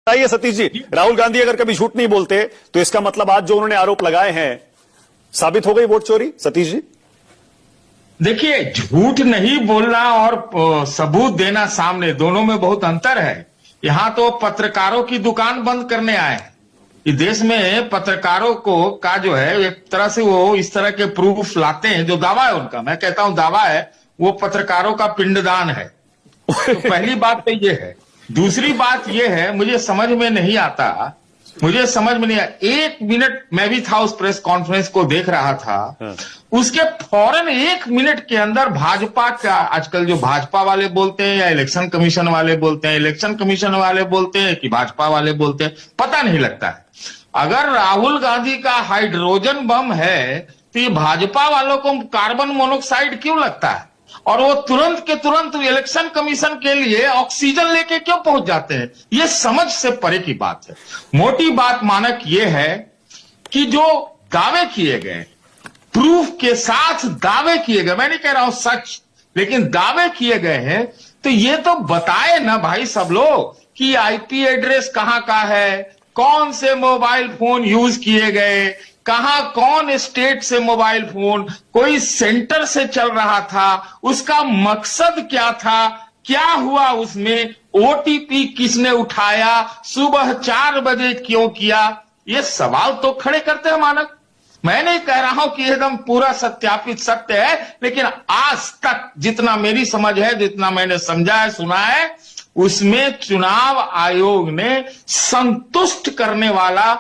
बताइए सतीश जी, राहुल गांधी अगर कभी झूठ नहीं बोलते तो इसका मतलब आज जो उन्होंने आरोप लगाए हैं साबित हो गई वोट चोरी। सतीश जी देखिए, झूठ नहीं बोलना और सबूत देना सामने, दोनों में बहुत अंतर है। यहां तो पत्रकारों की दुकान बंद करने आए हैं। इस देश में पत्रकारों को का जो है एक तरह से वो इस तरह के प्रूफ लाते हैं, जो दावा है उनका, मैं कहता हूं दावा है, वो पत्रकारों का पिंडदान है। तो पहली बात तो ये है। दूसरी बात ये है, मुझे समझ में नहीं आता, एक मिनट मैं भी था उस प्रेस कॉन्फ्रेंस को देख रहा था, उसके फौरन एक मिनट के अंदर भाजपा का, आजकल जो भाजपा वाले बोलते हैं या इलेक्शन कमीशन वाले बोलते हैं, इलेक्शन कमीशन वाले बोलते हैं कि भाजपा वाले बोलते हैं, पता नहीं लगता है। अगर राहुल गांधी का हाइड्रोजन बम है तो ये भाजपा वालों को कार्बन मोनोऑक्साइड क्यों लगता है? और वो तुरंत के तुरंत इलेक्शन कमीशन के लिए ऑक्सीजन लेके क्यों पहुंच जाते हैं? ये समझ से परे की बात है। मोटी बात मानक ये है कि जो दावे किए गए, प्रूफ के साथ दावे किए गए, मैं नहीं कह रहा हूं सच, लेकिन दावे किए गए हैं, तो ये तो बताए ना भाई सब लोग कि आईपी एड्रेस कहां का है, कौन से मोबाइल फोन यूज किए गए, कहां कौन स्टेट से मोबाइल फोन, कोई सेंटर से चल रहा था, उसका मकसद क्या था, क्या हुआ उसमें, ओटीपी किसने उठाया, सुबह 4 बजे क्यों किया, ये सवाल तो खड़े करते हैं मानक। मैं नहीं कह रहा हूं कि एकदम पूरा सत्यापित सत्य है, लेकिन आज तक जितना मेरी समझ है, जितना मैंने समझा है, सुना है, उसमें चुनाव आयोग ने संतुष्ट करने वाला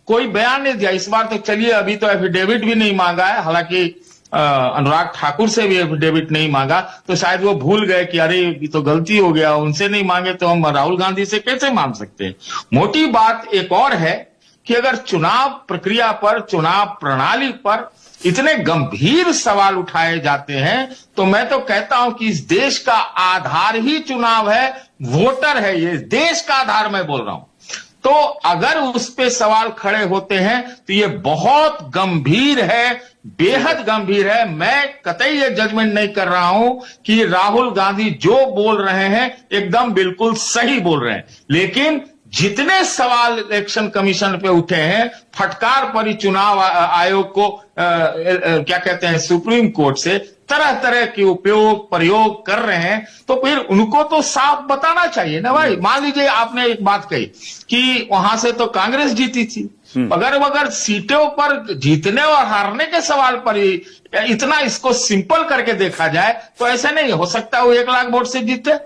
कोई बयान नहीं दिया। इस बार तो चलिए, अभी तो एफिडेविट भी नहीं मांगा है, हालांकि अनुराग ठाकुर से भी एफिडेविट नहीं मांगा, तो शायद वो भूल गए कि अरे ये तो गलती हो गया, उनसे नहीं मांगे तो हम राहुल गांधी से कैसे मांग सकते हैं। मोटी बात एक और है कि अगर चुनाव प्रक्रिया पर, चुनाव प्रणाली पर इतने गंभीर सवाल उठाए जाते हैं, तो मैं तो कहता हूं कि इस देश का आधार ही चुनाव है, वोटर है, ये देश का आधार मैं बोल रहा हूं। तो अगर उस पे सवाल खड़े होते हैं तो ये बहुत गंभीर है, बेहद गंभीर है। मैं कतई ये जजमेंट नहीं कर रहा हूं कि राहुल गांधी जो बोल रहे हैं एकदम बिल्कुल सही बोल रहे हैं, लेकिन जितने सवाल इलेक्शन कमीशन पे उठे हैं, फटकार पड़ी चुनाव आयोग को, क्या कहते हैं, सुप्रीम कोर्ट से तरह तरह के उपयोग प्रयोग कर रहे हैं, तो फिर उनको तो साफ बताना चाहिए ना भाई। मान लीजिए आपने एक बात कही कि वहां से तो कांग्रेस जीती थी, अगर सीटों पर जीतने और हारने के सवाल पर ही इतना इसको सिंपल करके देखा जाए तो ऐसा नहीं हो सकता वो 1 लाख वोट से जीते,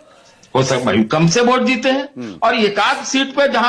हो सकता कम से वोट जीते हैं, और एकाध सीट पे जहां